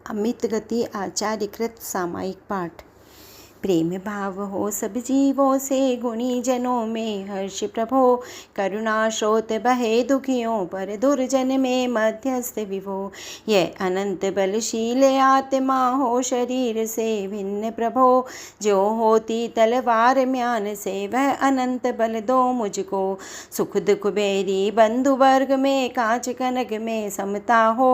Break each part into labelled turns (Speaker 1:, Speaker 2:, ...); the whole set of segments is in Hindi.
Speaker 1: अमित गति आचार्यकृत सामायिक पाठ। प्रेम भाव हो सब जीवों से, गुणी जनों में हर्ष प्रभो। करुणा स्रोत बहे दुखियों पर, दुर्जन में मध्यस्थ विभो। यह अनंत बलशील आत्मा हो, शरीर से भिन्न प्रभो। जो होती तलवार म्यान से, वह अनंत बल दो मुझको। सुख दुख बेरी बंधु वर्ग में, कांच कनक में समता हो।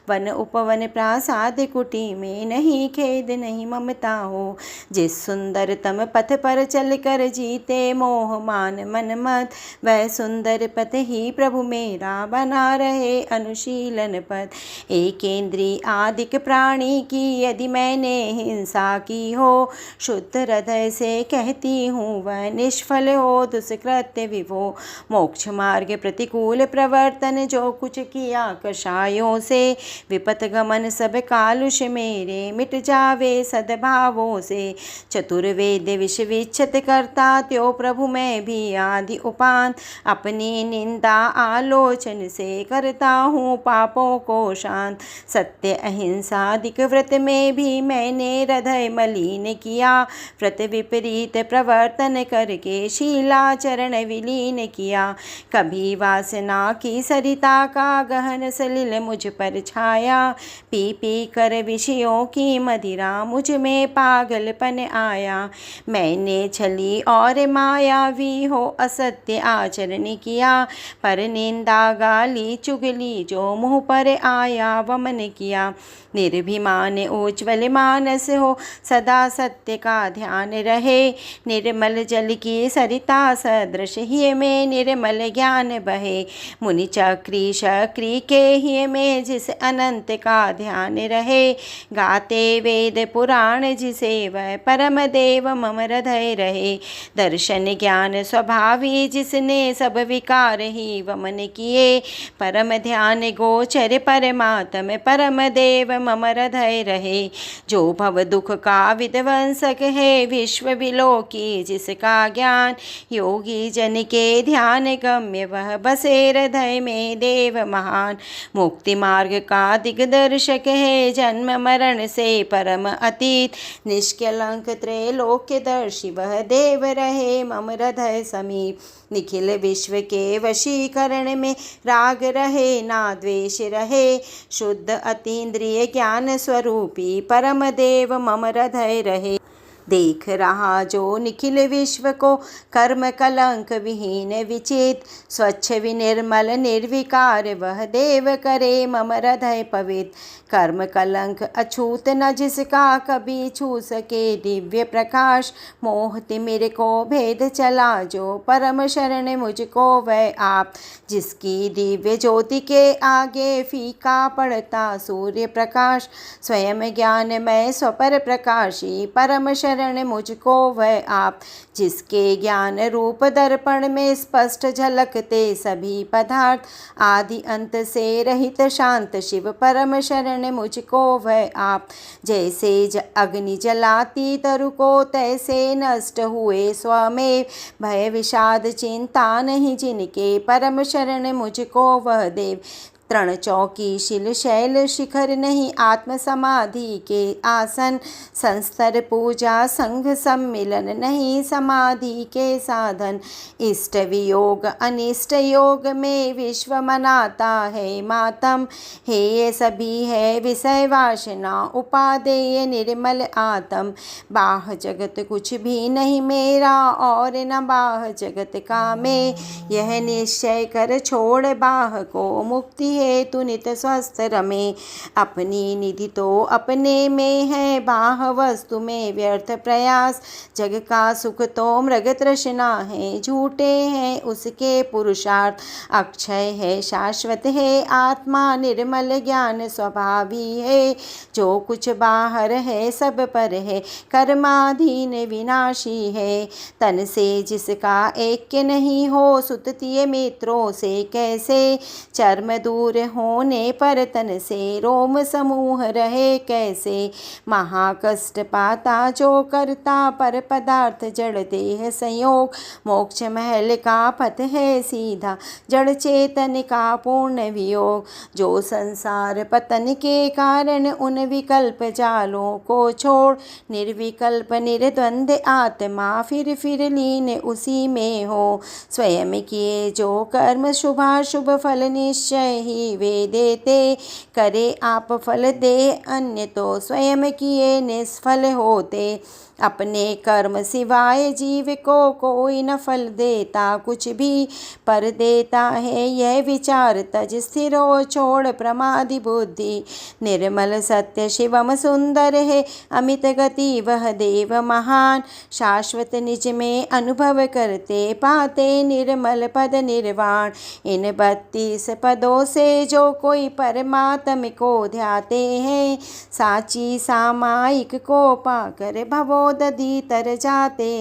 Speaker 1: वन उपवन प्रासाद कुटी में, नहीं खेद नहीं ममता हो। जिस सुंदरतम पथ पर चलकर जीते मोह मान मन मत, वह सुंदर पथ ही प्रभु मेरा बना रहे अनुशीलन पथ। एकेंद्री आदिक प्राणी की यदि मैंने हिंसा की हो, शुद्ध हृदय से कहती हूँ वह निष्फल हो दुष्कृत्य विभो। मोक्ष मार्ग प्रतिकूल प्रवर्तन जो कुछ किया कषायों से, विपत गमन सब कालुष मेरे मिट जावे सद्भावों से। चतुर्वेद विश्व विच्छत करता त्यो प्रभु मैं भी आदि उपांत, अपनी निंदा आलोचन से करता हूँ पापों को शांत। सत्य अहिंसा अधिक व्रत में भी मैंने हृदय मलिन किया, व्रत विपरीत प्रवर्तन करके शीलाचरण विलीन किया। कभी वासना की सरिता का गहन सलिल मुझ पर छाया, पी पी कर विषयों की मदिरा मुझ में पागलपन आया। मैंने छली और मायावी हो असत्य आचरण किया, पर निंदा गाली चुगली जो मुँह पर आया वमन किया। निर्भिमान उज्ज्वल मानस हो, सदा सत्य का ध्यान रहे। निर्मल जल की सरिता सदृश ही में निर्मल ज्ञान बहे। मुनि चक्री शक्री के ही में जिस अनंत का ध्यान रहे। गाते वेद पुराण जिसे वह परम देव मम हृदय रहे। दर्शन ज्ञान स्वभावी जिसने सब विकार ही वमन किए। परम ध्यान गोचर परमात्म परम देव मम हृदय रहे। जो भव दुख का विध्वंसक है, विश्व विलोकी जिसका ज्ञान। योगी जन के ध्यान गम्य वह बसे हृदय में देव महान। मुक्ति मार्ग का दिग्दर्शक है, जन्म मरण से परम अतीत। निष्कलंक त्रैलोक्य दर्शी वह देव रहे मम हृदय समीप। निखिल विश्व के वशीकरण में राग रहे ना द्वेष रहे। शुद्ध अतीन्द्रिय ज्ञान स्वरूपी परम देव मम हृदय रहे। देख रहा जो निखिल विश्व को, कर्म कलंक विहीन विचित। स्वच्छ विनिर्मल निर्विकार वह देव करे मम हृदय पवित्र। कर्म कलंक अछूत न जिसका, कभी छू सके दिव्य प्रकाश। मोह तिमिर को भेद चला जो, परम शरण मुझको वह आप। जिसकी दिव्य ज्योति के आगे फीका पड़ता सूर्य प्रकाश। स्वयं ज्ञानमय स्वपर प्रकाशी परम शरण मुझको वह आप। जिसके ज्ञान रूप दर्पण में स्पष्ट झलकते सभी पदार्थ। आदि अंत से रहित शांत शिव परम शरण मुझको वह आप। जैसे अग्नि जलाती तरु को, तैसे नष्ट हुए स्वमेव। भय विषाद चिंता नहीं जिनके, परम शरण मुझको वह देव। तृण चौकी शिल शैल शिखर नहीं, आत्म समाधि के आसन। संस्तर पूजा संघ सम्मिलन नहीं, समाधि के साधन। इष्ट वियोग अनिष्ट योग में, विश्व मनाता है मातम। हे ये सभी है विषय वासना, उपादेय निर्मल आत्म। बाह जगत कुछ भी नहीं मेरा, और न बाह जगत का में। यह निश्चय कर छोड़ बाह को, मुक्ति हेतु नित स्वस्थ रमे। अपनी निधि तो अपने में है, बाह वस्तु में व्यर्थ प्रयास। जग का सुख तो मृग तृष्णा है, झूठे हैं उसके पुरुषार्थ। अक्षय है शाश्वत है आत्मा, निर्मल ज्ञान स्वभावी है। जो कुछ बाहर है सब पर है, कर्माधीन विनाशी है। तन से जिसका ऐक्य नहीं हो, सुततीय मित्रों से कैसे। चर्म दूर दूर होने पर तन से रोम समूह रहे कैसे। महाकष्ट पाता जो करता पर पदार्थ जड़ देह संयोग। मोक्ष महल का पथ है सीधा जड़ चेतन का पूर्ण वियोग। जो संसार पतन के कारण उन विकल्प जालों को छोड़ निर्विकल्प निर्द्वंद आत्मा फिर लीन उसी में हो। स्वयं किए जो कर्म शुभाशुभ फल निश्चय ही वे देते। करे आप फल दे अन्य तो स्वयं किए निष्फल होते। अपने कर्म सिवाय जीव को कोई न फल देता कुछ भी, पर देता है यह विचार तज स्थिर हो छोड़ प्रमादि बुद्धि। निर्मल सत्य शिवम सुंदर है अमित गति वह देव महान। शाश्वत निज में अनुभव करते पाते निर्मल पद निर्वाण। इन 32 पदों से जो कोई परमात्म को ध्याते हैं, साची सामायिक को पाकर भवोदधि तर जाते।